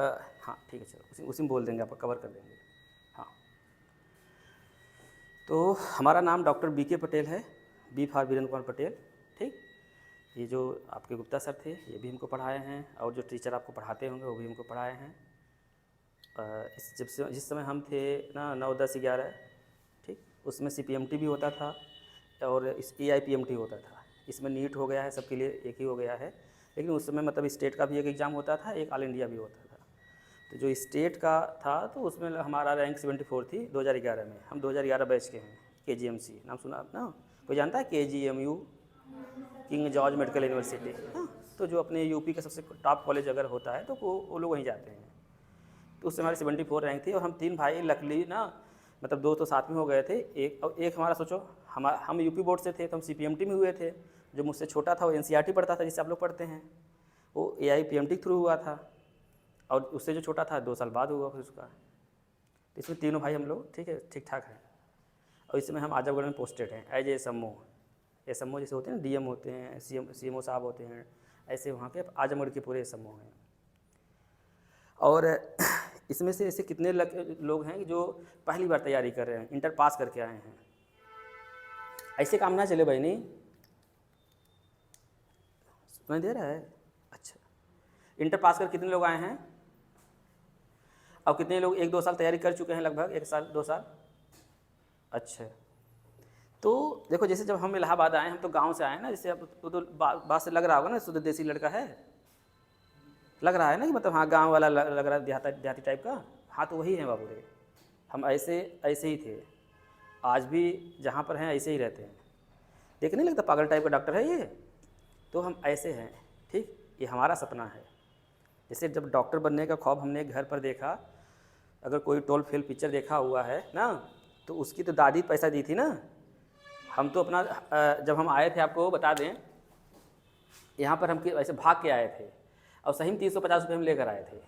हाँ ठीक है, चलो उसी में बोल देंगे, आप कवर कर देंगे। हाँ, तो हमारा नाम डॉक्टर बी.के. पटेल है, बी फॉर वीरेंद्र कुमार पटेल। ठीक, ये जो आपके गुप्ता सर थे ये भी हमको पढ़ाए हैं, और जो टीचर आपको पढ़ाते होंगे वो भी हमको पढ़ाए हैं। जिस समय हम थे ना 9, 10, 11, ठीक, उसमें CPMT भी होता था और इस AIPMT होता था। इसमें नीट हो गया है, सबके लिए एक ही हो गया है, लेकिन उस समय मतलब स्टेट का भी एक एग्ज़ाम होता था, एक ऑल इंडिया भी होता था। तो जो स्टेट का था तो उसमें हमारा रैंक 74 थी 2011 में। हम 2011 बैच के हैं। KGMC नाम सुना आप ना? कोई जानता है? KGMU, king George medical university. हाँ, तो जो अपने यूपी का सबसे टॉप कॉलेज अगर होता है तो वो लोग वहीं जाते हैं। तो उससे हमारी 74 रैंक थी, और हम 3 भाई लकली ना, मतलब 2 तो साथ में हो गए थे, एक हमारा सोचो, हम यूपी बोर्ड से थे तो हम CPMT में हुए थे। जो मुझसे छोटा था वो NCERT पढ़ता था, जिससे आप लोग पढ़ते हैं, वो AIPMT के थ्रू हुआ था, और उससे जो छोटा था 2 साल बाद हुआ फिर उसका। तो इसमें तीनों भाई हम लोग ठीक है, ठीक ठाक हैं। और इस समय हम आजमगढ़ में पोस्टेड हैं एज SMO। SMO जैसे होते हैं ना, DM होते हैं, CMO साहब होते हैं, ऐसे वहाँ के आजमगढ़ के पूरे SMO हैं। और इसमें से ऐसे कितने लोग हैं जो पहली बार तैयारी कर रहे हैं, इंटर पास करके आए हैं? ऐसे काम ना चले भाई, नहीं सुनाई दे रहा है? अच्छा, इंटर पास कर कितने लोग आए हैं? अब कितने लोग 1-2 साल तैयारी कर चुके हैं? लगभग 1 साल 2 साल। अच्छा, तो देखो जैसे जब हम इलाहाबाद आए, हम तो गांव से आए ना, जैसे अब तो बात से लग रहा होगा ना शुद्ध देसी लड़का है, लग रहा है ना कि मतलब हाँ गांव वाला लग रहा है, देहाती टाइप का। हाँ, तो वही है बाबू रे, हम ऐसे ही थे, आज भी जहाँ पर हैं ऐसे ही रहते हैं। देख नहीं लगता पागल टाइप का डॉक्टर है ये? तो हम ऐसे हैं, ठीक, ये हमारा सपना है। जैसे जब डॉक्टर बनने का ख्वाब हमने घर पर देखा, अगर कोई टोल फेल पिक्चर देखा हुआ है ना, तो उसकी तो दादी पैसा दी थी ना। हम तो अपना जब हम आए थे, आपको बता दें, यहाँ पर हम ऐसे भाग के आए थे, और सही में 350 रुपये हम लेकर आए थे।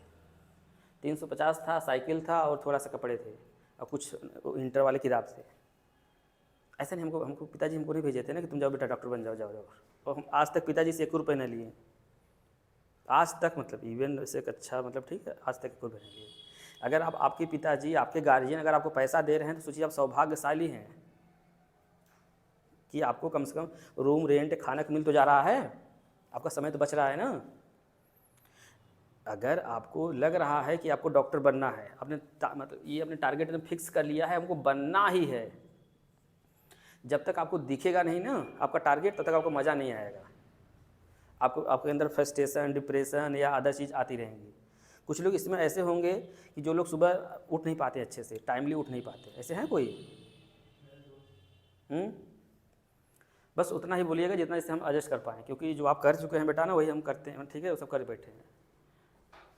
350 था, साइकिल था और थोड़ा सा कपड़े थे, और कुछ इंटर वाले किताब थे। ऐसा नहीं, हमको पिताजी हमको नहीं भेजे थे ना कि तुम जाओ बेटा डॉक्टर बन जाओ, जाओ। और हम आज तक पिताजी से 1 रुपये न लिए, आज तक, मतलब इवन से एक अच्छा, मतलब ठीक है, आज तक 1 रुपये नहीं लिए। अगर आपके पिताजी, आपके गार्जियन अगर आपको पैसा दे रहे हैं तो सोचिए आप सौभाग्यशाली हैं कि आपको कम से कम रूम रेंट, खाना मिल तो जा रहा है, आपका समय तो बच रहा है ना। अगर आपको लग रहा है कि आपको डॉक्टर बनना है, आपने मतलब ये अपने टारगेट में फिक्स कर लिया है, हमको बनना ही है, जब तक आपको दिखेगा नहीं ना आपका टारगेट, तब तक आपको मज़ा नहीं आएगा। आपके अंदर फ्रस्ट्रेशन, डिप्रेशन या अदर चीज़ आती रहेंगी। कुछ लोग इसमें ऐसे होंगे कि जो लोग सुबह उठ नहीं पाते अच्छे से, टाइमली उठ नहीं पाते, ऐसे हैं कोई? बस उतना ही बोलिएगा जितना इससे हम एडजस्ट कर पाएँ, क्योंकि जो आप कर चुके हैं बेटा ना, वही हम करते हैं, ठीक है, वो सब कर बैठे हैं।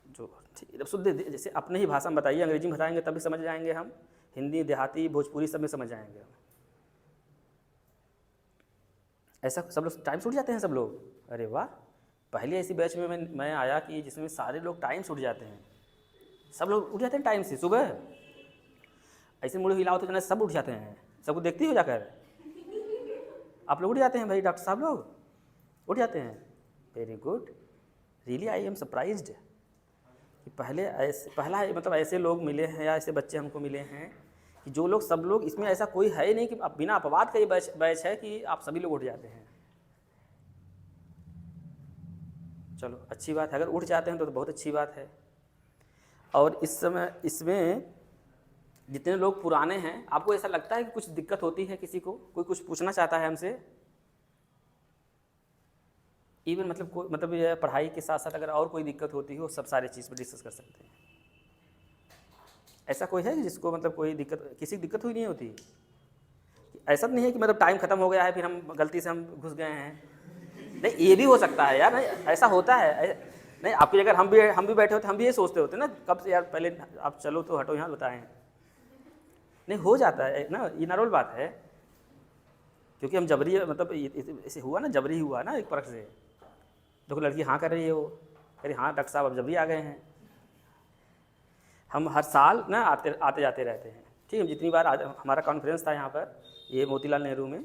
जो ठीक है, शुद्ध जैसे अपने ही भाषा में बताइए, अंग्रेजी में बताएंगे तब भी समझ जाएंगे हम, हिंदी, देहाती, भोजपुरी सब में समझ जाएंगे हम। ऐसा सब लोग टाइम से उठ जाते हैं सब लोग? अरे वाह, पहले ऐसी बैच में मैं आया कि जिसमें सारे लोग टाइम से उठ जाते हैं, सब लोग उठ जाते हैं टाइम से सुबह। ऐसे मुड़ हिलाओ तो सब उठ जाते हैं, सबको देखती हो जाकर, आप लोग उठ जाते हैं भाई, डॉक्टर साहब लोग उठ जाते हैं। Very good, really I am surprised कि पहला मतलब ऐसे लोग मिले हैं या ऐसे बच्चे हमको मिले हैं कि जो लोग, सब लोग, इसमें ऐसा कोई है ही नहीं कि बिना अपवाद का ये बैच है कि आप सभी लोग उठ जाते हैं। चलो अच्छी बात है, अगर उठ जाते हैं तो बहुत अच्छी बात है। और इस समय इसमें जितने लोग पुराने हैं, आपको ऐसा लगता है कि कुछ दिक्कत होती है किसी को, कोई कुछ पूछना चाहता है हमसे? इवन मतलब ये पढ़ाई के साथ साथ अगर और कोई दिक्कत होती हो, सब सारी चीज़ पर डिस्कस कर सकते हैं। ऐसा कोई है जिसको मतलब कोई दिक्कत, किसी की दिक्कत हुई नहीं होती? ऐसा नहीं है कि मतलब टाइम खत्म हो गया है फिर हम गलती से हम घुस गए हैं, नहीं, ये भी हो सकता है यार, नहीं ऐसा होता है। नहीं, आपकी जगह हम भी बैठे होते, हम भी ये सोचते होते ना कब से यार, पहले आप चलो तो हटो यहाँ बताएं। नहीं, हो जाता है ना, ये नॉर्मल बात है, क्योंकि हम जबरी, मतलब ऐसे हुआ ना, जबरी हुआ ना एक परख से। देखो लड़की हाँ कर रही है, वो कह रही हाँ डॉक्टर साहब अब जबरी आ गए हैं। हम हर साल ना आते जाते रहते हैं, ठीक है, जितनी बार हमारा कॉन्फ्रेंस था यहाँ पर, ये मोतीलाल नेहरू में,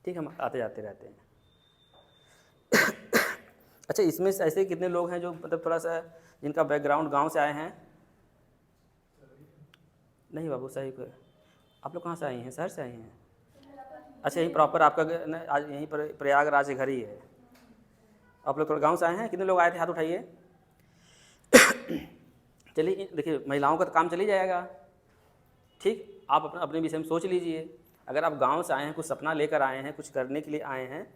ठीक, हम आते जाते रहते हैं। अच्छा, इसमें से ऐसे कितने लोग हैं जो मतलब थोड़ा सा जिनका बैकग्राउंड गांव से आए हैं? नहीं बाबू, सही को आप लोग कहाँ से आए हैं? शहर से आए हैं? अच्छा, यहीं प्रॉपर आपका आज यहीं पर प्रयागराज घर ही है। आप लोग थोड़ा गांव से आए हैं? कितने लोग आए थे? हाथ उठाइए। चलिए देखिए, महिलाओं का तो काम चल ही जाएगा, ठीक। आप अपना अपने विषय में सोच लीजिए। अगर आप गांव से आए हैं, कुछ सपना लेकर आए हैं, कुछ करने के लिए आए हैं,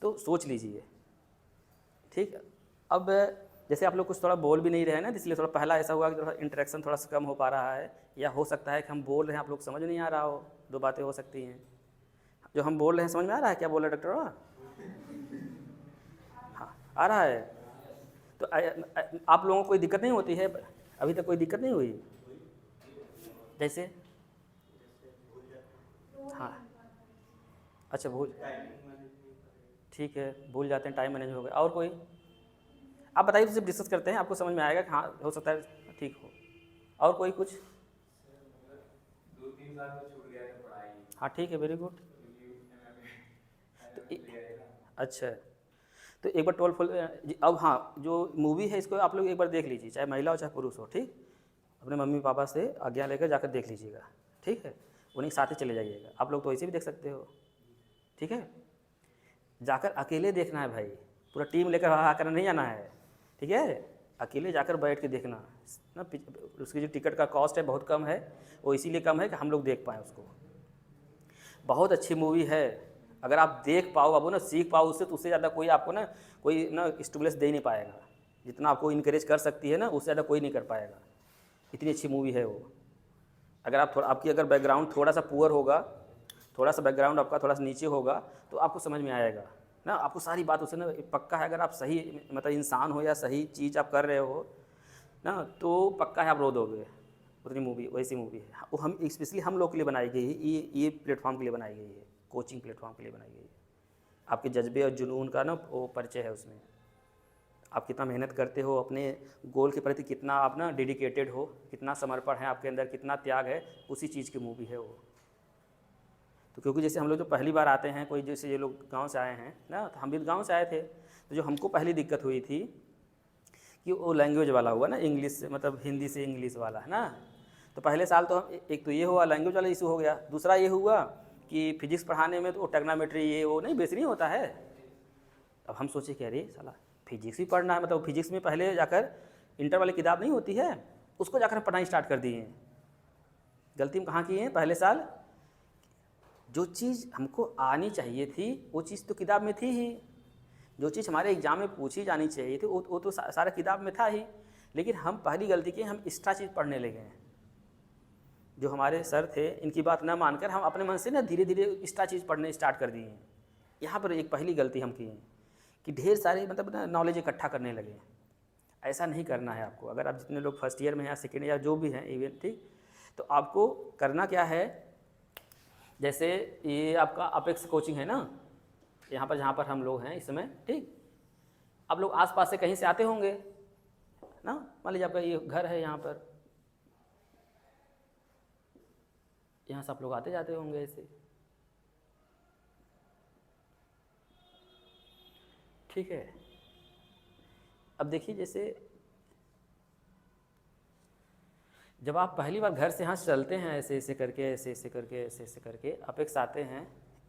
तो सोच लीजिए, ठीक। अब जैसे आप लोग कुछ थोड़ा बोल भी नहीं रहे हैं ना, इसलिए थोड़ा पहला ऐसा हुआ कि थोड़ा इंटरेक्शन थोड़ा सा कम हो पा रहा है, या हो सकता है कि हम बोल रहे हैं आप लोग समझ नहीं आ रहा हो। दो बातें हो सकती हैं। जो हम बोल रहे हैं समझ में आ रहा है? क्या बोल रहे हैं डॉक्टर बाबा? हाँ, आ रहा है। तो आप लोगों को कोई दिक्कत नहीं होती है? अभी तक कोई दिक्कत नहीं हुई? जैसे हाँ, अच्छा भूल, ठीक है, भूल जाते हैं, टाइम मैनेज हो गया। और कोई? आप बताइए, तो सिर्फ डिस्कस करते हैं, आपको समझ में आएगा कि हाँ हो सकता है ठीक हो। और कोई कुछ? 2-3 साल तो छूट गया था पढ़ाई। हाँ ठीक है, वेरी गुड। अच्छा, तो एक बार 12 फुल अब हाँ, जो मूवी है इसको आप लोग एक बार देख लीजिए, चाहे महिला हो चाहे पुरुष हो, ठीक। अपने मम्मी पापा से आज्ञा लेकर जाकर देख लीजिएगा, ठीक है। उन्हीं के साथ ही चले जाइएगा। आप लोग तो ऐसे भी देख सकते हो, ठीक है। जाकर अकेले देखना है भाई, पूरा टीम लेकर आकर नहीं आना है, ठीक है। अकेले जाकर बैठ के देखना ना। उसकी जो टिकट का कॉस्ट है बहुत कम है, वो इसीलिए कम है कि हम लोग देख पाएँ उसको। बहुत अच्छी मूवी है, अगर आप देख पाओ बाबू ना, सीख पाओ उससे, तो उससे ज़्यादा कोई आपको ना कोई ना स्टिमुलस दे नहीं पाएगा। जितना आपको इनकरेज कर सकती है ना, उससे ज़्यादा कोई नहीं कर पाएगा। इतनी अच्छी मूवी है वो। अगर आप थोड़ा, आपकी अगर बैकग्राउंड थोड़ा सा पुअर होगा, थोड़ा सा बैकग्राउंड आपका थोड़ा सा नीचे होगा, तो आपको समझ में आएगा ना, आपको सारी बात उससे ना पक्का है। अगर आप सही मतलब इंसान हो या सही चीज़ आप कर रहे हो ना, तो पक्का है आप रो दोगे। उतनी मूवी, वैसी मूवी है वो। हम स्पेशली हम लोग के लिए बनाई गई है, ये प्लेटफॉर्म के लिए बनाई गई है, कोचिंग प्लेटफॉर्म के लिए बनाई गई है। आपके जज्बे और जुनून का ना वो परिचय है उसमें। आप कितना मेहनत करते हो, अपने गोल के प्रति कितना आप ना डेडिकेटेड हो, कितना समर्पण है आपके अंदर, कितना त्याग है, उसी चीज़ की मूवी है वो। तो क्योंकि जैसे हम लोग जो पहली बार आते हैं, कोई जैसे ये लोग गांव से आए हैं ना, तो हम भी गांव से आए थे, तो जो हमको पहली दिक्कत हुई थी कि वो लैंग्वेज वाला हुआ ना, इंग्लिश से मतलब हिंदी से इंग्लिश वाला है ना। तो पहले साल तो एक तो ये हुआ, लैंग्वेज वाला इशू हो गया। दूसरा ये हुआ कि फिजिक्स पढ़ाने में तो टेक्नोमेट्री ये वो नहीं, बेस नहीं होता है। अब हम सोचे कि अरे साला फिजिक्स भी पढ़ना है, मतलब फिजिक्स में पहले जाकर इंटर वाली किताब नहीं होती है, उसको जाकर पढ़ना स्टार्ट कर दिए हैं। गलती हम कहाँ की है? पहले साल जो चीज़ हमको आनी चाहिए थी वो चीज़ तो किताब में थी ही, जो चीज़ हमारे एग्जाम में पूछी जानी चाहिए थी वो तो सारा किताब में था ही। लेकिन हम पहली गलती की, हम एक्स्ट्रा चीज़ पढ़ने लगे हैं। जो हमारे सर थे, इनकी बात न मानकर हम अपने मन से ना धीरे धीरे एक्स्ट्रा चीज़ पढ़ने स्टार्ट कर दिए हैं। यहाँ पर एक पहली गलती हम की है कि ढेर सारे मतलब ना नॉलेज इकट्ठा करने लगे। ऐसा नहीं करना है आपको। अगर आप जितने लोग फर्स्ट ईयर में या सेकेंड ईयर जो भी हैं इवन, ठीक, तो आपको करना क्या है, जैसे ये आपका अपेक्स कोचिंग है ना, यहाँ पर जहाँ पर हम लोग हैं इस समय, ठीक। आप लोग आसपास से कहीं से आते होंगे ना, मान लीजिए आपका ये घर है, यहाँ पर यहाँ से आप लोग आते जाते होंगे ऐसे, ठीक है। अब देखिए, जैसे जब आप पहली बार घर से यहाँ चलते हैं ऐसे ऐसे करके, ऐसे ऐसे करके, ऐसे ऐसे करके अपेक्स आते हैं,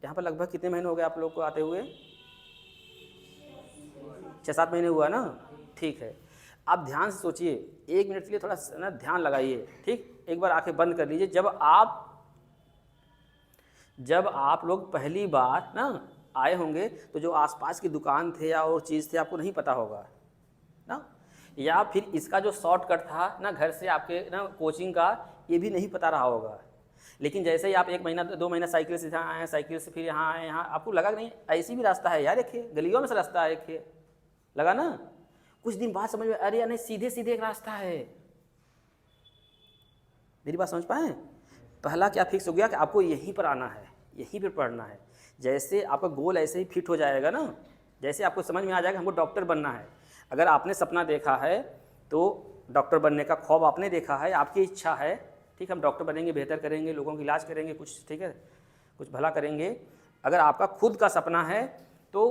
यहाँ पर लगभग कितने महीने हो गए आप लोग को आते हुए? 6-7 महीने हुआ ना, ठीक है। आप ध्यान से सोचिए, 1 मिनट के लिए थोड़ा ना ध्यान लगाइए, ठीक। एक बार आंखें बंद कर लीजिए। जब आप लोग पहली बार ना आए होंगे, तो जो आसपास की दुकान थे या और चीज़ थे आपको नहीं पता होगा ना, या फिर इसका जो शॉर्टकट था ना घर से आपके ना कोचिंग का, ये भी नहीं पता रहा होगा। लेकिन जैसे ही आप 1 महीना 2 महीना साइकिल से यहाँ आए, साइकिल से फिर यहाँ आए, यहाँ आपको लगा नहीं ऐसी भी रास्ता है यार, एक गलियों में से रास्ता है, एक लगा ना। कुछ दिन बाद समझ में, अरे यार नहीं, सीधे सीधे एक रास्ता है। मेरी बात समझ पाए? पहला क्या फिक्स हो गया कि आपको यहीं पर आना है, यहीं पर पढ़ना है। जैसे आपका गोल ऐसे ही फिट हो जाएगा ना, जैसे आपको समझ में आ जाएगा हमको डॉक्टर बनना है। अगर आपने सपना देखा है तो डॉक्टर बनने का ख्वाब आपने देखा है, आपकी इच्छा है, ठीक, हम डॉक्टर बनेंगे, बेहतर करेंगे, लोगों की इलाज करेंगे, कुछ ठीक है, कुछ भला करेंगे। अगर आपका खुद का सपना है तो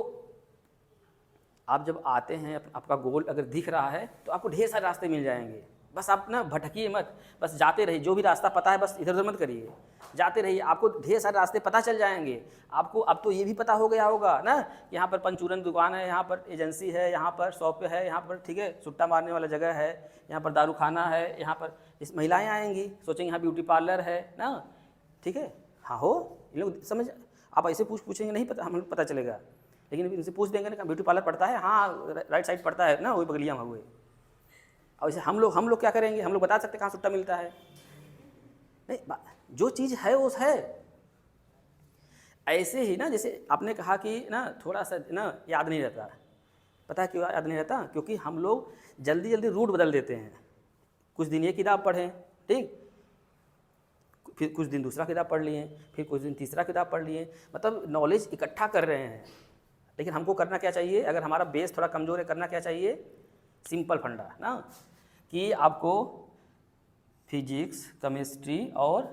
आप जब आते हैं, आपका गोल अगर दिख रहा है तो आपको ढेर सारे रास्ते मिल जाएंगे। बस आप ना भटकिए मत, बस जाते रहिए। जो भी रास्ता पता है बस इधर उधर मत करिए, जाते रहिए, आपको ढेर सारे रास्ते पता चल जाएंगे। आपको अब तो ये भी पता हो गया होगा ना, यहाँ पर पंचूरन दुकान है, यहाँ पर एजेंसी है, यहाँ पर शॉप है, यहाँ पर ठीक है सुट्टा मारने वाला जगह है, यहाँ पर दारू खाना है, यहाँ पर इस महिलाएँ आएंगी, सोचेंगे यहाँ ब्यूटी पार्लर है ना, ठीक है। हाँ हो, इन लोग समझ, आप ऐसे पूछेंगे नहीं पता, हमें पता चलेगा, लेकिन इनसे पूछ देंगे ना ब्यूटी पार्लर पड़ता है, हाँ राइट साइड पड़ता है ना, वही बगलिया में हुए। और इसे हम लोग क्या करेंगे, हम लोग बता सकते कहाँ सुट्टा मिलता है? नहीं, जो चीज़ है वो है। ऐसे ही ना, जैसे आपने कहा कि ना थोड़ा सा ना याद नहीं रहता, पता है क्यों याद नहीं रहता? क्योंकि हम लोग जल्दी जल्दी रूट बदल देते हैं। कुछ दिन ये किताब पढ़ें, ठीक, फिर कुछ दिन दूसरा किताब पढ़ लिए, फिर कुछ दिन तीसरा किताब पढ़ लिए, मतलब नॉलेज इकट्ठा कर रहे हैं। लेकिन हमको करना क्या चाहिए, अगर हमारा बेस थोड़ा कमज़ोर है, करना क्या चाहिए? सिंपल फंडा ना, कि आपको फिजिक्स, केमिस्ट्री और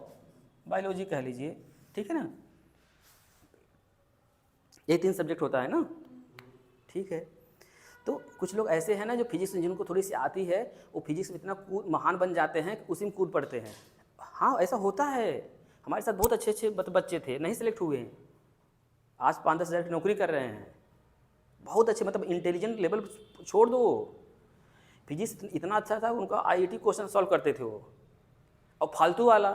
बायोलॉजी कह लीजिए, ठीक है ना, ये 3 सब्जेक्ट होता है ना, ठीक है। तो कुछ लोग ऐसे हैं ना जो फिजिक्स जिनको थोड़ी सी आती है, वो फिजिक्स में इतना महान बन जाते हैं, उसी में कूद पड़ते हैं। हाँ ऐसा होता है, हमारे साथ बहुत अच्छे अच्छे बच्चे थे, नहीं सेलेक्ट हुए हैं, आज 5-10 हज़ार की नौकरी कर रहे हैं, बहुत अच्छे, मतलब इंटेलिजेंट लेवल छोड़ दो, फिजिक्स इतना अच्छा था, उनका IIT क्वेश्चन सॉल्व करते थे वो। और फालतू वाला,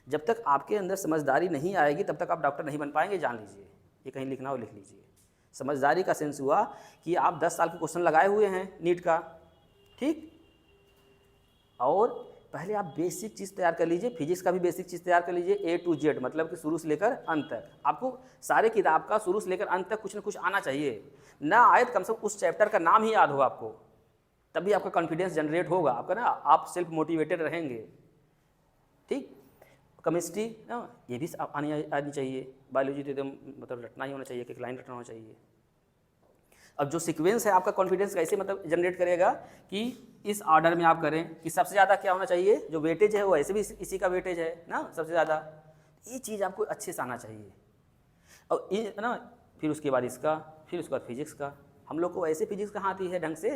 जब तक आपके अंदर समझदारी नहीं आएगी तब तक आप डॉक्टर नहीं बन पाएंगे, जान लीजिए। ये कहीं लिखना हो लिख लीजिए। समझदारी का सेंस हुआ कि आप 10 साल के क्वेश्चन लगाए हुए हैं नीट का, ठीक, और पहले आप बेसिक चीज़ तैयार कर लीजिए, फिजिक्स का भी बेसिक चीज़ तैयार कर लीजिए, A to Z, मतलब कि शुरू से लेकर अंत तक। आपको सारे किताब का शुरू से लेकर अंत तक कुछ ना कुछ आना चाहिए, ना आए तो कम से कम उस चैप्टर का नाम ही याद हो आपको, तभी आपका कॉन्फिडेंस जनरेट होगा, आपका ना आप सेल्फ मोटिवेटेड रहेंगे, ठीक। केमिस्ट्री ना, ये भी आनी चाहिए। बायोलॉजी तो एकदम मतलब रटना ही होना चाहिए, एक लाइन रटना होना चाहिए। अब जो सीक्वेंस है आपका कॉन्फिडेंस कैसे मतलब जनरेट करेगा कि इस ऑर्डर में आप करें कि सबसे ज़्यादा क्या होना चाहिए, जो वेटेज है वो ऐसे भी इसी का वेटेज है ना सबसे ज़्यादा, ये चीज़ आपको अच्छे से आना चाहिए। और ये ना फिर उसके बाद इसका, फिर उसके बाद फिजिक्स का। हम लोग को ऐसे फिजिक्स कहाँ आती है ढंग से,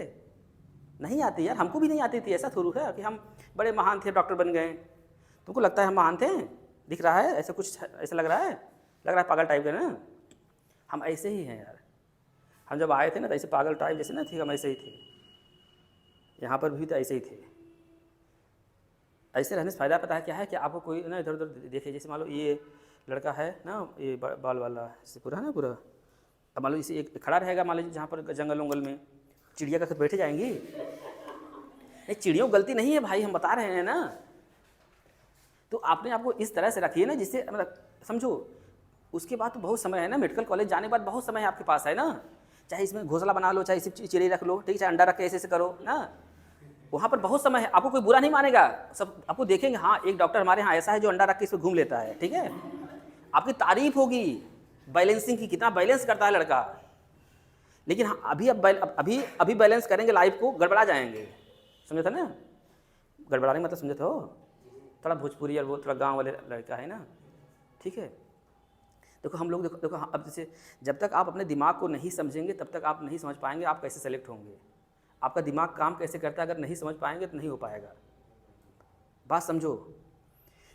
नहीं आती यार, हमको भी नहीं आती थी। ऐसा थोड़ा है कि हम बड़े महान थे, डॉक्टर बन गए। तुमको लगता है हम महान थे? दिख रहा है ऐसा कुछ, ऐसा लग रहा है पागल टाइप का ना, हम ऐसे ही हैं यार। हम जब आए थे ना तो ऐसे पागल टाइप जैसे ना थे, हम ऐसे ही थे, यहाँ पर भी तो ऐसे ही थे। ऐसे रहने से फ़ायदा पता है क्या है कि आपको कोई ना इधर उधर देखे, जैसे मान लो ये लड़का है ना, ये बाल वाला से पूरा है ना पूरा, अब मान लो इसे एक खड़ा रहेगा, मान लीजिए जहाँ पर जंगल वंगल में चिड़िया का बैठे जाएंगी, नहीं चिड़ियों गलती नहीं है भाई, हम बता रहे हैं ना। तो आपने आपको इस तरह से रखिए ना जिससे मतलब समझो। उसके बाद तो बहुत समय है ना, मेडिकल कॉलेज जाने के बाद बहुत समय है आपके पास है ना, चाहे इसमें घोंसला बना लो, चाहे इसे चिड़िया रख लो, ठीक है, चाहे अंडा रख के ऐसे करो ना, वहाँ पर बहुत समय है, आपको कोई बुरा नहीं मानेगा, सब आपको देखेंगे हाँ एक डॉक्टर हमारे यहाँ ऐसा है जो अंडा रख के इसमें घूम लेता है, ठीक है, आपकी तारीफ होगी बैलेंसिंग की, कितना बैलेंस करता है लड़का। लेकिन हाँ अभी बैलेंस करेंगे लाइफ को, गड़बड़ा जाएंगे, समझे था ना, गड़बड़ाने मतलब समझे हो, थोड़ा भोजपुरी और वो थोड़ा गांव वाले लड़का है ना, ठीक है। देखो हम लोग देखो अब जैसे जब तक आप अपने दिमाग को नहीं समझेंगे तब तक आप नहीं समझ पाएंगे आप कैसे सेलेक्ट होंगे, आपका दिमाग काम कैसे करता है, अगर नहीं समझ पाएंगे तो नहीं हो पाएगा। बात समझो।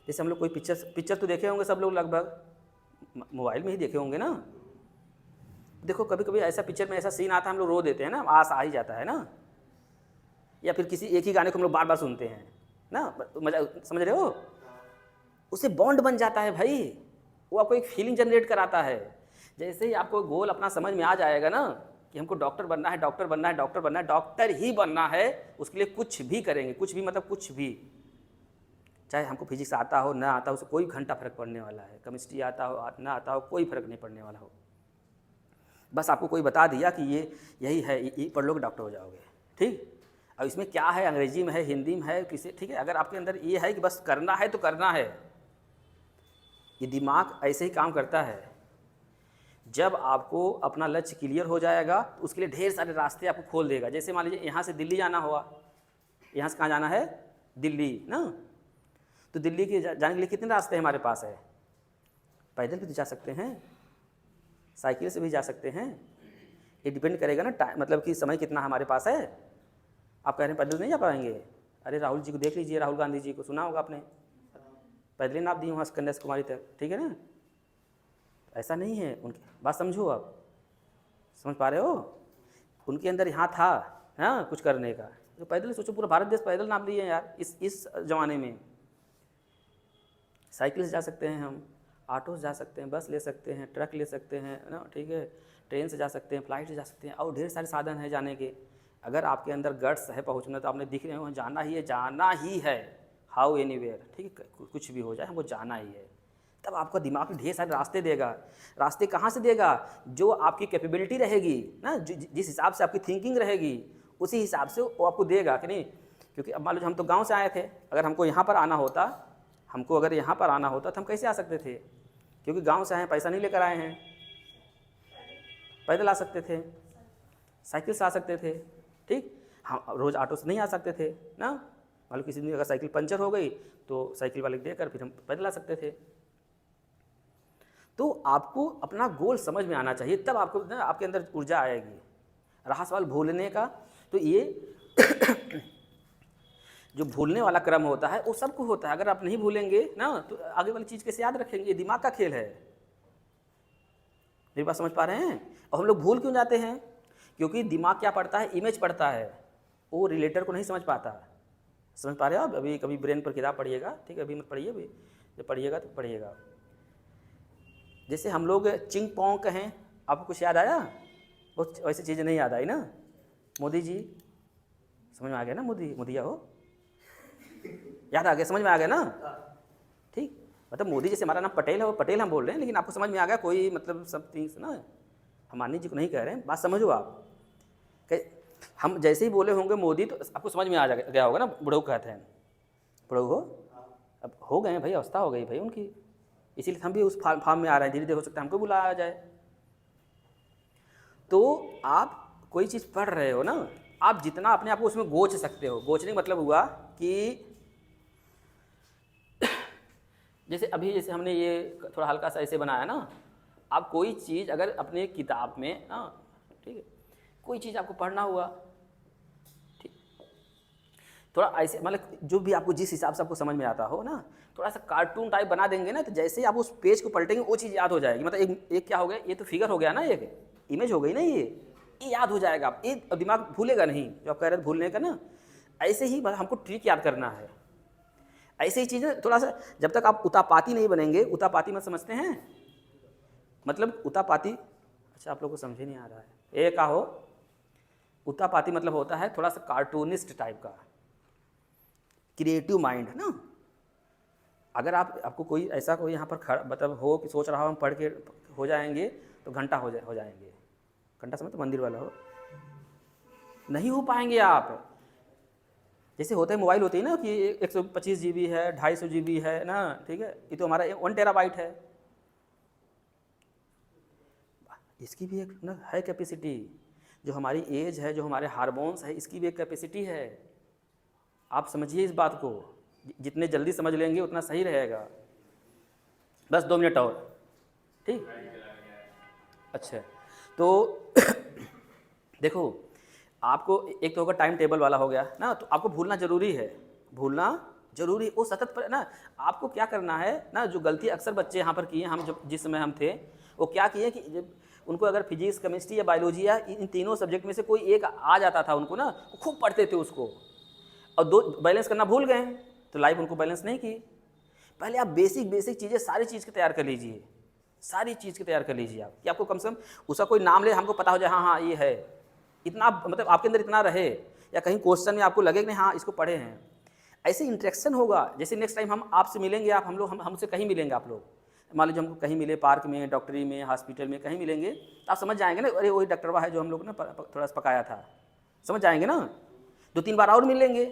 जैसे हम लोग कोई पिक्चर तो देखे होंगे सब लोग, लगभग मोबाइल में ही देखे होंगे ना। देखो कभी कभी ऐसा पिक्चर में ऐसा सीन आता है, हम लोग रो देते हैं ना, आस आ ही जाता है ना, या फिर किसी एक ही गाने को हम लोग बार बार सुनते हैं ना, मजा, समझ रहे हो, उससे बॉन्ड बन जाता है भाई, वो आपको एक फीलिंग जनरेट कराता है। जैसे ही आपको गोल अपना समझ में आ जाएगा ना कि हमको डॉक्टर बनना है, डॉक्टर बनना है, डॉक्टर बनना है, डॉक्टर ही बनना है, उसके लिए कुछ भी करेंगे, कुछ भी मतलब कुछ भी, चाहे हमको फिजिक्स आता हो ना आता हो, उससे कोई घंटा फर्क पड़ने वाला है, केमिस्ट्री आता हो ना आता हो, कोई फर्क नहीं पड़ने वाला हो। बस आपको कोई बता दिया कि ये यही है, ये पढ़ लोगे डॉक्टर हो जाओगे, ठीक। अब इसमें क्या है, अंग्रेजी में है, हिंदी में है, किसी, ठीक है, अगर आपके अंदर ये है कि बस करना है तो करना है, ये दिमाग ऐसे ही काम करता है। जब आपको अपना लक्ष्य क्लियर हो जाएगा तो उसके लिए ढेर सारे रास्ते आपको खोल देगा। जैसे मान लीजिए यहाँ से दिल्ली जाना हुआ, यहाँ से कहाँ जाना है, दिल्ली ना, तो दिल्ली के जाने के लिए कितने रास्ते हमारे पास है, पैदल भी तो जा सकते हैं, साइकिल से भी जा सकते हैं, ये डिपेंड करेगा ना टाइम, मतलब कि समय कितना हमारे पास है। आप कह रहे हैं पैदल नहीं जा पाएंगे, अरे राहुल जी को देख लीजिए, राहुल गांधी जी को सुना होगा आपने, पैदल ही नाप दी वहाँ से कन्याकुमारी तक, ठीक है ना। ऐसा नहीं है, उनकी बात समझो, आप समझ पा रहे हो, उनके अंदर यहाँ था हाँ कुछ करने का। तो पैदल सोचो, पूरा भारत देश पैदल नाप लिए यार इस ज़माने में। साइकिल से जा सकते हैं हम, ऑटो से जा सकते हैं, बस ले सकते हैं, ट्रक ले सकते हैं ना, ठीक है, ट्रेन से जा सकते हैं, फ्लाइट से जा सकते हैं, और ढेर सारे साधन हैं जाने के। अगर आपके अंदर गट्स है पहुंचना, तो आपने दिख रहे हो जाना ही है, जाना ही है, हाउ एनीवेयर, ठीक है, कुछ भी हो जाए हमको जाना ही है। तब आपका दिमाग ढेर सारे रास्ते देगा। रास्ते कहाँ से देगा? जो आपकी कैपेबिलिटी रहेगी ना, जिस हिसाब से आपकी थिंकिंग रहेगी उसी हिसाब से वो आपको देगा कि नहीं। क्योंकि अब मान लो हम तो गाँव से आए थे, अगर हमको यहाँ पर आना होता, अगर यहाँ पर आना होता तो हम कैसे आ सकते थे? क्योंकि गांव से आए हैं, पैसा नहीं लेकर आए हैं, पैदल आ सकते थे, साइकिल से आ सकते थे, ठीक। हम रोज़ ऑटो से नहीं आ सकते थे ना, मान लो किसी दिन अगर साइकिल पंचर हो गई तो साइकिल वाले देकर फिर हम पैदल आ सकते थे। तो आपको अपना गोल समझ में आना चाहिए, तब आपको ना आपके अंदर ऊर्जा आएगी। रहा सवाल भूलने का, तो ये जो भूलने वाला क्रम होता है वो सबको होता है। अगर आप नहीं भूलेंगे ना तो आगे वाली चीज़ कैसे याद रखेंगे? ये दिमाग का खेल है। मेरी बात समझ पा रहे हैं? और हम लोग भूल क्यों जाते हैं? क्योंकि दिमाग क्या पढ़ता है? इमेज पढ़ता है, वो रिलेटर को नहीं समझ पाता। समझ पा रहे हो आप? अभी कभी ब्रेन पर किताब पढ़िएगा, ठीक है, अभी मत पढ़िए, अभी जब पढ़िएगा तो पढ़िएगा। जैसे हम लोग चिंग पोंग कहें, आपको कुछ याद आया? वो वैसी चीज़ें नहीं याद आई ना। मोदी जी, समझ में आ गया ना? मोदिया हो, याद आ गया, समझ में आ गया ना, ठीक। मतलब मोदी जैसे हमारा नाम पटेल है, वो पटेल हम बोल रहे हैं, लेकिन आपको समझ में आ गया कोई मतलब सब थिंग्स ना, हम माननी जी को नहीं कह रहे हैं, बात समझो आप। हम जैसे ही बोले होंगे मोदी तो आपको समझ में आ गया होगा ना। बुढ़ऊ कहते हैं, बुढ़ऊ हो, अब हो गए हैं भाई, अवस्था हो गई भाई उनकी, इसीलिए हम भी उस फार्म में आ रहे हैं। धीरे धीरे हो सकता है हमको बुलाया जाए। तो आप कोई चीज़ पढ़ रहे हो ना, आप जितना अपने आप को उसमें गोच सकते हो। गोचने का मतलब हुआ कि जैसे हमने ये थोड़ा हल्का सा ऐसे बनाया ना, आप कोई चीज़ अगर अपने किताब में ना, ठीक है, कोई चीज़ आपको पढ़ना हुआ, ठीक, थोड़ा ऐसे मतलब जो भी आपको जिस हिसाब से आपको समझ में आता हो ना, थोड़ा सा कार्टून टाइप बना देंगे ना, तो जैसे ही आप उस पेज को पलटेंगे वो चीज़ याद हो जाएगी। मतलब एक क्या हो गया, ये तो फिगर हो गया ना, एक इमेज हो गई ना, ये याद हो जाएगा। आप ये दिमाग भूलेगा नहीं, जो आप कह रहे थे भूलने का ना। ऐसे ही हमको ट्रिक याद करना है। ऐसे ही चीज़ें थोड़ा सा, जब तक आप उतापाती नहीं बनेंगे, उतापाती मत समझते हैं, मतलब उतापाती, अच्छा आप लोग को समझ ही नहीं आ रहा है। एक का हो उतापाती मतलब होता है थोड़ा सा कार्टूनिस्ट टाइप का, क्रिएटिव माइंड है ना। अगर आपको कोई ऐसा कोई यहाँ पर मतलब हो कि सोच रहा हो हम पढ़ के हो जाएंगे, तो घंटा हो जाएंगे। घंटा समझ, तो मंदिर वाला हो, नहीं हो पाएंगे आप। जैसे होता है मोबाइल होती है ना कि 125 GB है, 250 GB है ना, ठीक है, ये तो हमारा 1 TB है, इसकी भी एक ना है कैपेसिटी। जो हमारी एज है, जो हमारे हार्मोन्स है, इसकी भी एक कैपेसिटी है। आप समझिए इस बात को, जितने जल्दी समझ लेंगे उतना सही रहेगा। बस 2 मिनट और, ठीक। अच्छा, तो देखो, आपको एक तो होगा टाइम टेबल वाला हो गया ना, तो आपको भूलना जरूरी है, भूलना जरूरी। वो सतत पर ना, आपको क्या करना है ना, जो गलती अक्सर बच्चे यहाँ पर किए, हम जब जिस समय हम थे, वो क्या किए कि जब उनको अगर फिजिक्स, केमिस्ट्री या बायोलॉजी या इन तीनों सब्जेक्ट में से कोई एक आ जाता था उनको ना, वो खूब पढ़ते थे उसको, और 2 बैलेंस करना भूल गए तो लाइफ उनको बैलेंस नहीं की। पहले आप बेसिक चीज़ें सारी चीज़ के तैयार कर लीजिए, सारी चीज़ के तैयार कर लीजिए आप, कि आपको कम से कम उसका कोई नाम ले, हमको पता हो जाए हाँ ये है, इतना मतलब आपके अंदर इतना रहे, या कहीं क्वेश्चन में आपको लगे कि नहीं हाँ इसको पढ़े हैं। ऐसे इंटरेक्शन होगा। जैसे नेक्स्ट टाइम हम आपसे मिलेंगे, आप हमसे कहीं मिलेंगे, आप लोग मान लीजिए हमको कहीं मिले, पार्क में, डॉक्टरी में, हॉस्पिटल में कहीं मिलेंगे, तो आप समझ जाएंगे ना, अरे वही डॉक्टरवा है जो हम लोग ना थोड़ा सा पकाया था, समझ जाएंगे ना। 2-3 बार और मिलेंगे,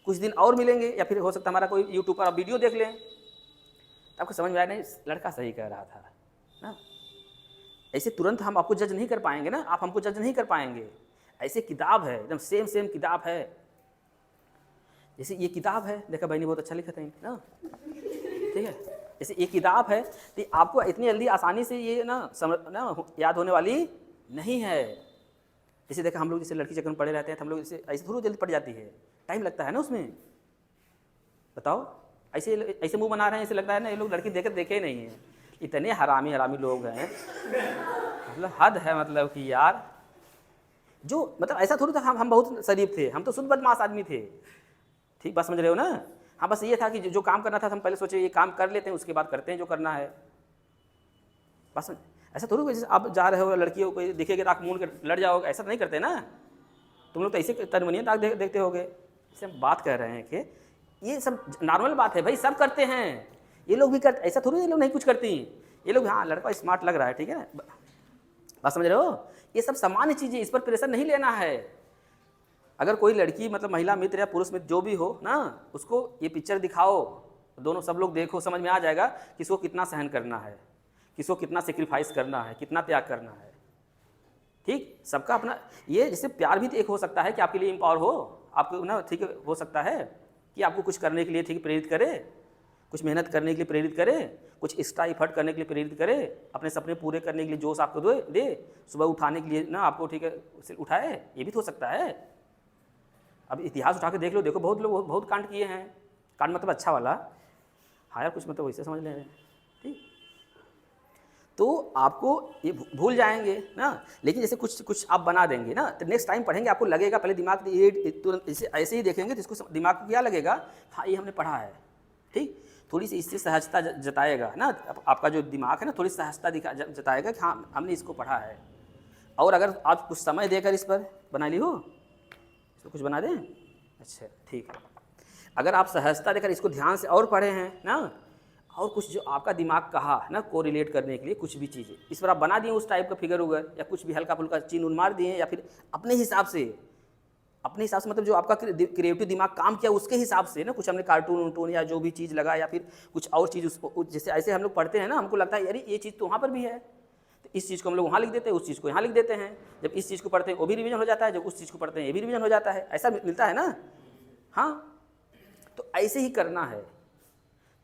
कुछ दिन और मिलेंगे, या फिर हो सकता है हमारा कोई यूट्यूब पर आप वीडियो देख लें, तो आपको समझ में आया नहीं लड़का सही कह रहा था ना। ऐसे तुरंत हम आपको जज नहीं कर पाएंगे ना, आप हमको जज नहीं कर पाएंगे। ऐसे किताब है, एकदम सेम किताब है। जैसे ये किताब है, देखा भाई ने बहुत अच्छा लिखा था ना, ठीक है। जैसे ये किताब है, तो आपको इतनी जल्दी आसानी से ये ना याद होने वाली नहीं है। जैसे देखा हम लोग जैसे लड़की चक्कर में पड़े रहते हैं तो हम लोग जैसे ऐसे थोड़ी जल्दी पड़ जाती है, टाइम लगता है ना उसमें। बताओ, ऐसे ऐसे मुंह बना रहे हैं, ऐसे लगता है ना ये लोग लड़की देखे ही नहीं है। इतने हरामी लोग हैं, मतलब हद है, मतलब कि यार जो मतलब ऐसा थोड़ी था हम बहुत शरीफ थे, हम तो शुद्ध बदमाश आदमी थे। ठीक बात समझ रहे हो ना। हाँ, बस ये था कि जो काम करना था हम पहले सोचे ये काम कर लेते हैं, उसके बाद करते हैं जो करना है। बस ऐसा थोड़ी कोई, जैसे आप जा रहे हो लड़कियों को दिखेगा तो आँख मूंद के लड़ जाओगे, ऐसा तो नहीं करते ना। तुम लोग तो ऐसे तनमनियत आँख देखते होगे। इससे हम बात कर रहे हैं कि ये सब नॉर्मल बात है भाई, सब करते हैं, ये लोग भी करते, ऐसा थोड़ी ये लोग नहीं कुछ करती। ये लोग हाँ लड़का स्मार्ट लग रहा है, ठीक है ना, बात समझ रहे हो। ये सब सामान्य चीज़ें, इस पर प्रेशर नहीं लेना है। अगर कोई लड़की मतलब महिला मित्र या पुरुष मित्र जो भी हो ना, उसको ये पिक्चर दिखाओ, दोनों सब लोग देखो, समझ में आ जाएगा किसको कितना सहन करना है, किसको कितना सेक्रीफाइस करना है, कितना त्याग करना है। ठीक, सबका अपना ये, जैसे प्यार भी तो एक हो सकता है कि आपके लिए एम्पावर हो, आपको ना ठीक हो सकता है कि आपको कुछ करने के लिए ठीक प्रेरित करे, कुछ मेहनत करने के लिए प्रेरित करे, कुछ एक्स्ट्रा एफर्ट करने के लिए प्रेरित करे, अपने सपने पूरे करने के लिए जोश आपको दे, सुबह उठाने के लिए ना आपको ठीक है उसे उठाए, ये भी तो हो सकता है। अब इतिहास उठा के देख लो, देखो बहुत लोग बहुत कांड किए हैं। कांड मतलब अच्छा वाला, हाँ यार कुछ मतलब वैसे समझ ले रहे हैं। ठीक, तो आपको ये भूल जाएंगे ना, लेकिन जैसे कुछ आप बना देंगे ना तो नेक्स्ट टाइम पढ़ेंगे आपको लगेगा, पहले दिमाग ये तुरंत ऐसे ही देखेंगे तो इसको दिमाग को क्या लगेगा, हाँ ये हमने पढ़ा है। ठीक, थोड़ी सी इससे सहजता जताएगा ना, आपका जो दिमाग है ना थोड़ी सहजता जताएगा कि हाँ हमने इसको पढ़ा है। और अगर आप कुछ समय देकर इस पर बना ली हो, इसको कुछ बना दें, अच्छा ठीक है। अगर आप सहजता देकर इसको ध्यान से और पढ़े हैं ना, और कुछ जो आपका दिमाग कहा ना को रिलेट करने के लिए कुछ भी चीज़ें इस पर आप बना दिए, उस टाइप का फिगर उगर या कुछ भी हल्का फुल्का चीन उन मार दिए, या फिर अपने हिसाब से मतलब जो आपका क्रिएटिव दिमाग काम किया उसके हिसाब से ना, कुछ हमने कार्टून उर्टून या जो भी चीज़ लगा, या फिर कुछ और चीज़ उसको, जैसे ऐसे हम लोग पढ़ते हैं ना, हमको लगता है यार ये चीज़ तो वहाँ पर भी है, तो इस चीज़ को हम लोग वहाँ लिख देते हैं, उस चीज़ को यहाँ लिख देते हैं। जब इस चीज़ को पढ़ते हैं वो भी रिवीजन हो जाता है, जब उस चीज़ को पढ़ते हैं ये भी रिवीजन हो जाता है, ऐसा मिलता है ना। हाँ, तो ऐसे ही करना है,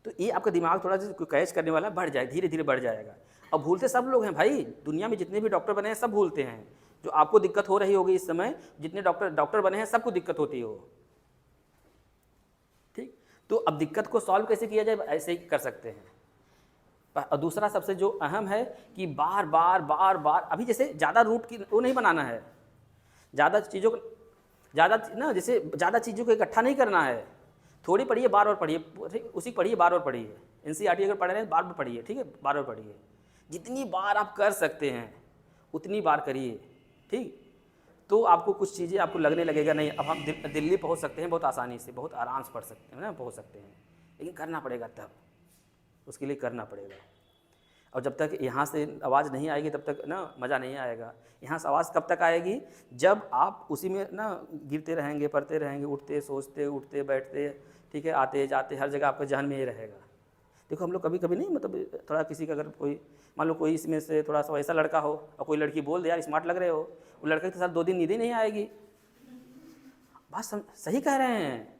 तो ये आपका दिमाग थोड़ा सा कैच करने वाला बढ़ जाए, धीरे धीरे बढ़ जाएगा। अब भूलते सब लोग हैं भाई, दुनिया में जितने भी डॉक्टर बने हैं सब भूलते हैं। जो आपको दिक्कत हो रही होगी इस समय, जितने डॉक्टर बने हैं सबको दिक्कत होती हो। ठीक, तो अब दिक्कत को सॉल्व कैसे किया जाए, ऐसे ही कर सकते हैं। और दूसरा सबसे जो अहम है कि बार बार अभी जैसे ज़्यादा रूट की वो नहीं बनाना है, ज़्यादा चीज़ों को जैसे ज़्यादा चीज़ों को इकट्ठा नहीं करना है। थोड़ी पढ़िए, बार बार पढ़िए, उसी पढ़िए, बार बार पढ़िए। एनसीईआरटी अगर पढ़ रहे हैं बार बार पढ़िए, ठीक है, बार बार पढ़िए। जितनी बार आप कर सकते हैं उतनी बार करिए। ठीक, तो आपको कुछ चीज़ें आपको लगने लगेगा नहीं अब हम दिल्ली पहुंच सकते हैं बहुत आसानी से, बहुत आराम से पढ़ सकते हैं ना, पहुंच सकते हैं, लेकिन करना पड़ेगा, तब उसके लिए करना पड़ेगा। और जब तक यहाँ से आवाज़ नहीं आएगी तब तक ना मज़ा नहीं आएगा। यहाँ से आवाज़ कब तक आएगी, जब आप उसी में ना गिरते रहेंगे, पढ़ते रहेंगे, उठते सोचते उठते बैठते, ठीक है, आते जाते, हर जगह आपके जहन में ये रहेगा। देखो हम लोग कभी कभी नहीं, मतलब थोड़ा किसी का अगर कोई मान लो कोई इसमें से थोड़ा सा वैसा लड़का हो और कोई लड़की बोल दे यार स्मार्ट लग रहे हो, वो लड़के के साथ 2 दिन नींद ही नहीं आएगी। बात सही कह रहे हैं,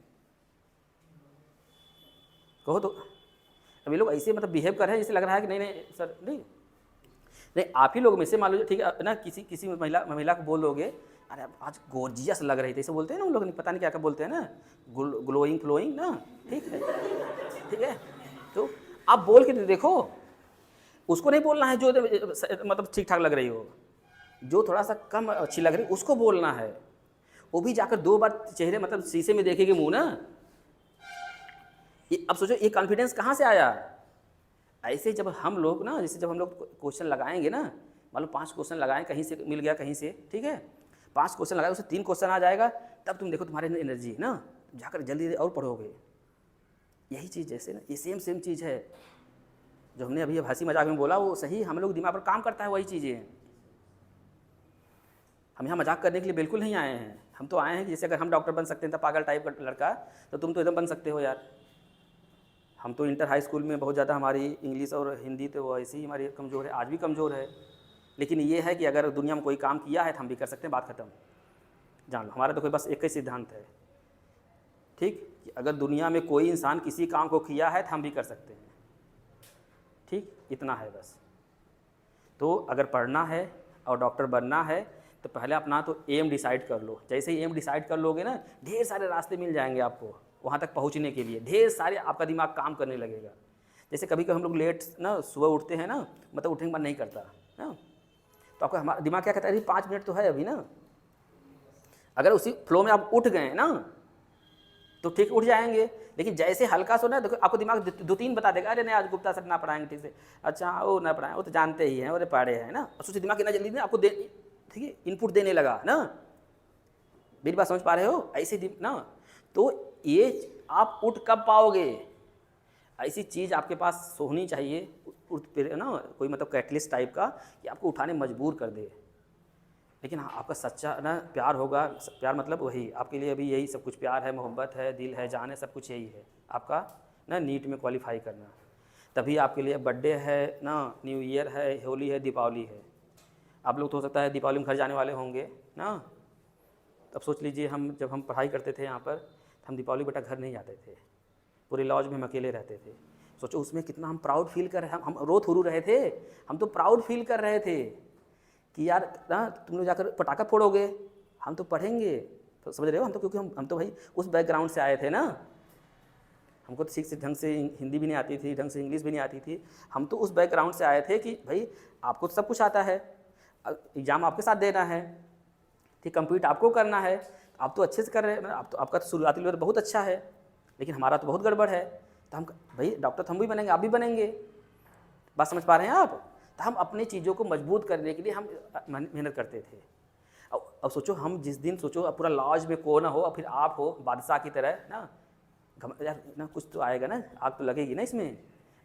कहो तो। अब ये लोग ऐसे मतलब बिहेव कर रहे हैं जैसे लग रहा है कि नहीं सर, नहीं आप ही लोग में से मान लो ठीक है ना, किसी महिला को बोल दोगे अरे आज गोर्जियस लग रही थी, ऐसे बोलते हैं ना उन लोग, पता नहीं क्या क्या बोलते हैं ना, ग्लोइंग फ्लोइंग ना, ठीक है। तो आप बोल के देखो, उसको नहीं बोलना है जो मतलब ठीक ठाक लग रही हो, जो थोड़ा सा कम अच्छी लग रही उसको बोलना है। वो भी जाकर 2 बार चेहरे मतलब शीशे में देखेगी मुँह ना। ये अब सोचो ये कॉन्फिडेंस कहाँ से आया। ऐसे जब हम लोग ना, जैसे जब हम लोग क्वेश्चन लगाएंगे ना, मान लो 5 क्वेश्चन लगाएं, कहीं से मिल गया कहीं से, ठीक है, 5 क्वेश्चन लगाए, उससे 3 क्वेश्चन आ जाएगा, तब तुम देखो तुम्हारे अंदर एनर्जी है ना, जाकर जल्दी और पढ़ोगे। यही चीज़ जैसे ना, ये सेम चीज़ है जो हमने अभी हंसी मजाक में बोला, वो सही हम लोग दिमाग पर काम करता है। वही चीज़ें हैं, हम यहाँ मजाक करने के लिए बिल्कुल नहीं आए हैं। हम तो आए हैं कि जैसे अगर हम डॉक्टर बन सकते हैं तो पागल टाइप का लड़का, तो तुम तो एकदम बन सकते हो यार। हम तो इंटर हाई स्कूल में बहुत ज़्यादा हमारी इंग्लिश और हिंदी तो वो ऐसी ही हमारी कमज़ोर है, आज भी कमज़ोर है, लेकिन ये है कि अगर दुनिया में कोई काम किया है तो हम भी कर सकते हैं, बात ख़त्म। जान लो हमारा तो कोई बस एक ही सिद्धांत है, ठीक, कि अगर दुनिया में कोई इंसान किसी काम को किया है तो हम भी कर सकते हैं, ठीक, इतना है बस। तो अगर पढ़ना है और डॉक्टर बनना है तो पहले अपना तो एम डिसाइड कर लो। जैसे ही एम डिसाइड कर लोगे ना, ढेर सारे रास्ते मिल जाएंगे आपको वहाँ तक पहुँचने के लिए, ढेर सारे आपका दिमाग काम करने लगेगा। जैसे कभी कभी हम लोग लेट ना सुबह उठते हैं ना, मतलब उठने के बाद नहीं करता ना, तो आपका हमारा दिमाग क्या कहता है, अरे 5 मिनट तो है अभी ना। अगर उसी फ्लो में आप उठ गए ना तो ठीक उठ जाएंगे, लेकिन जैसे हल्का सा ना देखो आपको दिमाग 2-3 बता देगा, अरे नहीं आज गुप्ता सर ना पढ़ाएंगे ठीक से, अच्छा वो ना पढ़ाएं, वो तो जानते ही हैं, वो पढ़े हैं ना। और सोचिए दिमाग कितना जल्दी ना आपको दे, ठीक है, इनपुट देने लगा ना। मेरी बात समझ पा रहे हो? ऐसे ना, तो ये आप उठ कब पाओगे? ऐसी चीज़ आपके पास होनी चाहिए ना, कोई मतलब कैटलिस्ट टाइप का, कि आपको उठाने मजबूर कर दे। लेकिन हाँ, आपका सच्चा ना प्यार होगा, प्यार मतलब वही आपके लिए अभी यही सब कुछ, प्यार है, मोहब्बत है, दिल है, जान है, सब कुछ यही है आपका ना, नीट में क्वालिफाई करना। तभी आपके लिए बर्थडे है ना, न्यू ईयर है, होली है, दीपावली है। आप लोग तो हो सकता है दीपावली में घर जाने वाले होंगे ना। तब सोच लीजिए हम जब हम पढ़ाई करते थे यहाँ पर, हम दीपावली बेटा घर नहीं जाते थे, पूरे लॉज में हम अकेले रहते थे। सोचो उसमें कितना हम प्राउड फील कर रहे हैं, हम रो थोरू रहे थे, हम तो प्राउड फील कर रहे थे कि यार ना तुम लोग जाकर पटाखा फोड़ोगे, हम तो पढ़ेंगे। तो समझ रहे हो, हम तो क्योंकि हम तो भाई उस बैकग्राउंड से आए थे ना, हमको तो ठीक से ढंग से हिंदी भी नहीं आती थी, ढंग से इंग्लिश भी नहीं आती थी। हम तो उस बैकग्राउंड से आए थे कि भाई आपको तो सब कुछ आता है, एग्ज़ाम आपके साथ देना है, ठीक, कंप्लीट आपको करना है, आप तो अच्छे से कर रहे हैं, आप तो आपका तो शुरुआती लेवल बहुत अच्छा है, लेकिन हमारा तो बहुत गड़बड़ है। तो हम भाई डॉक्टर तो हम भी बनेंगे, आप भी बनेंगे, बात समझ पा रहे हैं आप? तो हम अपनी चीज़ों को मजबूत करने के लिए हम मेहनत करते थे। अब सोचो हम जिस दिन सोचो अब पूरा लॉज में को ना हो और फिर आप हो बादशाह की तरह ना, यार ना कुछ तो आएगा ना, आग तो लगेगी ना इसमें,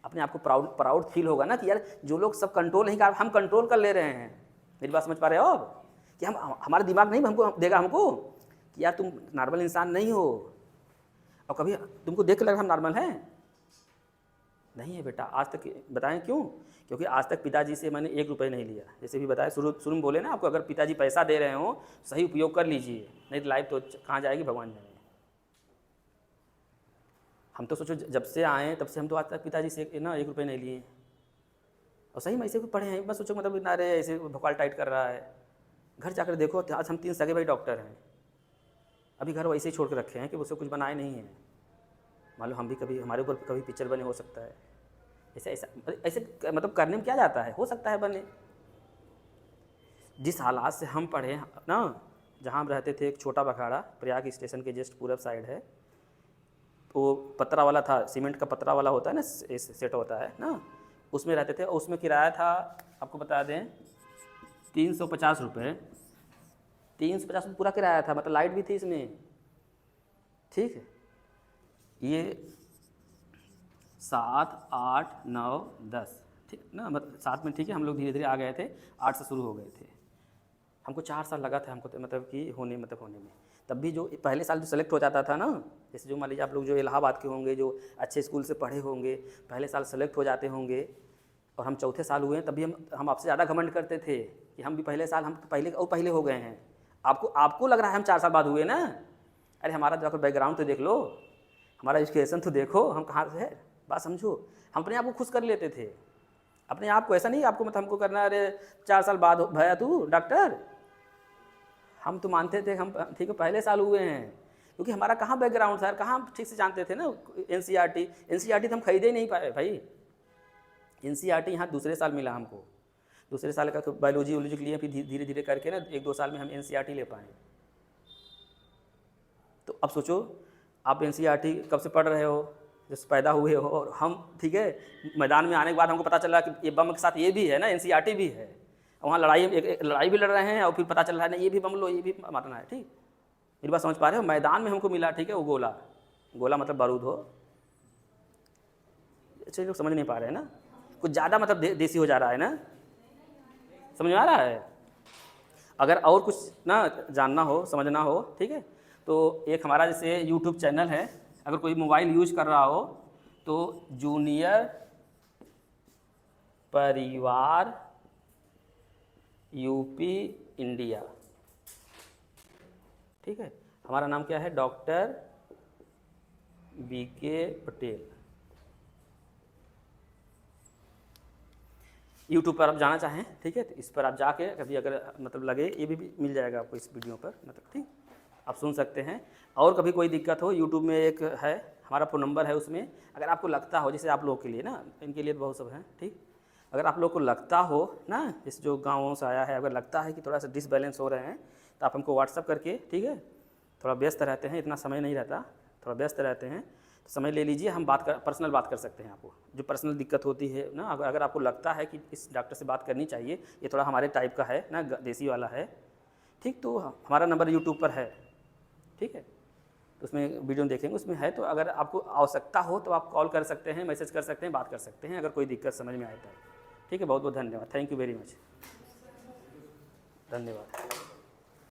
अपने आप को प्राउड प्राउड फील होगा ना कि यार जो लोग सब कंट्रोल नहीं कर, हम कंट्रोल कर ले रहे हैं। मेरी बात समझ पा रहे हो आप? कि हम हमारा दिमाग नहीं हमको देगा हमको कि यार तुम नॉर्मल इंसान नहीं हो, और कभी तुमको देख के लगा हम नॉर्मल हैं, नहीं है बेटा। आज तक बताएं क्यों? क्योंकि आज तक पिताजी से मैंने 1 रुपये नहीं लिया। जैसे भी बताया शुरू में बोले ना आपको, अगर पिताजी पैसा दे रहे हो सही उपयोग कर लीजिए, नहीं तो लाइफ तो कहाँ जाएगी भगवान जाने। हम तो सोचो जब से आए तब से हम तो आज तक पिताजी से ना 1 रुपये नहीं लिए, और सही में ऐसे भी पढ़े हैं। बस सोचो मतलब ना रे ऐसे भोकाल टाइट कर रहा है। घर जाकर देखो आज हम 3 सगे भाई डॉक्टर हैं, अभी घर वैसे ही छोड़ के रखे हैं कि उससे कुछ बनाए नहीं हैं। मालूम हम भी कभी हमारे ऊपर कभी पिक्चर बने, हो सकता है ऐसे ऐसे मतलब करने में क्या जाता है, हो सकता है बने। जिस हालात से हम पढ़े ना, जहाँ हम रहते थे एक छोटा बखाड़ा प्रयाग स्टेशन के जस्ट पूरब साइड है, तो पतरा वाला था, सीमेंट का पतरा वाला होता है ना, सेट होता है ना, उसमें रहते थे। और उसमें किराया था आपको बता दें 350 रुपये, 350 पूरा किराया था, मतलब लाइट भी थी इसमें, ठीक है। ये 7, 8, 9, 10 ठीक ना, मतलब 7 में ठीक है, हम लोग धीरे धीरे आ गए थे, 8 से शुरू हो गए थे। हमको 4 साल लगा था हमको तो मतलब कि होने में। तब भी जो पहले साल जो सेलेक्ट हो जाता था ना, जैसे जो मान लीजिए आप लोग जो इलाहाबाद के होंगे, जो अच्छे स्कूल से पढ़े होंगे, पहले साल सेलेक्ट हो जाते होंगे, और हम चौथे साल हुए हैं, तभी हम आपसे ज़्यादा घमंड करते थे कि हम भी पहले साल, हम पहले हो गए हैं। आपको लग रहा है हम 4 साल बाद हुए ना, अरे हमारा जाकर बैकग्राउंड तो देख लो, हमारा एजुकेशन तो देखो, हम कहाँ से है, बात समझो। हम अपने आप को खुश कर लेते थे, अपने आप को, ऐसा नहीं आपको मतलब हमको करना अरे 4 साल बाद भैया तू डॉक्टर, हम तो मानते थे हम ठीक है पहले साल हुए हैं, क्योंकि हमारा कहाँ बैकग्राउंड था, कहाँ हम ठीक से जानते थे ना। एनसीईआरटी तो हम खरीदे ही नहीं पाए भाई, एनसीईआरटी यहाँ दूसरे साल मिला हमको, दूसरे साल का बायोलॉजी वोलॉजी के लिए, फिर धीरे धीरे करके ना 1-2 साल में हम एनसीईआरटी ले पाए। तो अब सोचो आप एनसीईआरटी कब से पढ़ रहे हो, जब पैदा हुए हो, और हम ठीक है मैदान में आने के बाद हमको पता चला कि ये बम के साथ ये भी है ना, एनसीईआरटी भी है, वहाँ लड़ाई भी लड़ रहे हैं, और फिर पता चल रहा है ना ये भी बम लो, ये भी मारना है, ठीक। मेरी बात समझ पा रहे हो? मैदान में हमको मिला, ठीक है, वो गोला मतलब बारूद हो। अच्छे लोग समझ नहीं पा रहे हैं ना, कुछ ज़्यादा मतलब देसी हो जा रहा है ना, समझ में आ रहा है? अगर और कुछ ना जानना हो, समझना हो, ठीक है, तो एक हमारा जैसे यूट्यूब चैनल है, अगर कोई मोबाइल यूज कर रहा हो तो जूनियर परिवार यूपी इंडिया, ठीक है। हमारा नाम क्या है, डॉक्टर बीके पटेल। यूट्यूब पर आप जाना चाहें, ठीक है, तो इस पर आप जाके कभी अगर मतलब लगे, ये भी मिल जाएगा आपको इस वीडियो पर, मतलब ठीक आप सुन सकते हैं। और कभी कोई दिक्कत हो, यूट्यूब में एक है हमारा फ़ोन नंबर है, उसमें अगर आपको लगता हो, जैसे आप लोग के लिए ना, इनके लिए बहुत सब हैं, ठीक, अगर आप लोग को लगता हो ना, इस जो गाँवों से आया है, अगर लगता है कि थोड़ा सा डिसबैलेंस हो रहे हैं, तो आप हमको व्हाट्सअप करके, ठीक है, थोड़ा व्यस्त रहते हैं, इतना समय नहीं रहता, थोड़ा व्यस्त रहते हैं, तो समय ले लीजिए, हम पर्सनल बात कर सकते हैं आपको, जो पर्सनल दिक्कत होती है ना, अगर आपको लगता है कि इस डॉक्टर से बात करनी चाहिए, ये थोड़ा हमारे टाइप का है ना, देसी वाला है, ठीक, तो हमारा नंबर यूट्यूब पर है, ठीक है, तो उसमें वीडियो देखेंगे, उसमें है, तो अगर आपको आवश्यकता हो तो आप कॉल कर सकते हैं, मैसेज कर सकते हैं, बात कर सकते हैं, अगर कोई दिक्कत समझ में आए तो, ठीक है। बहुत बहुत धन्यवाद, थैंक यू वेरी मच, धन्यवाद।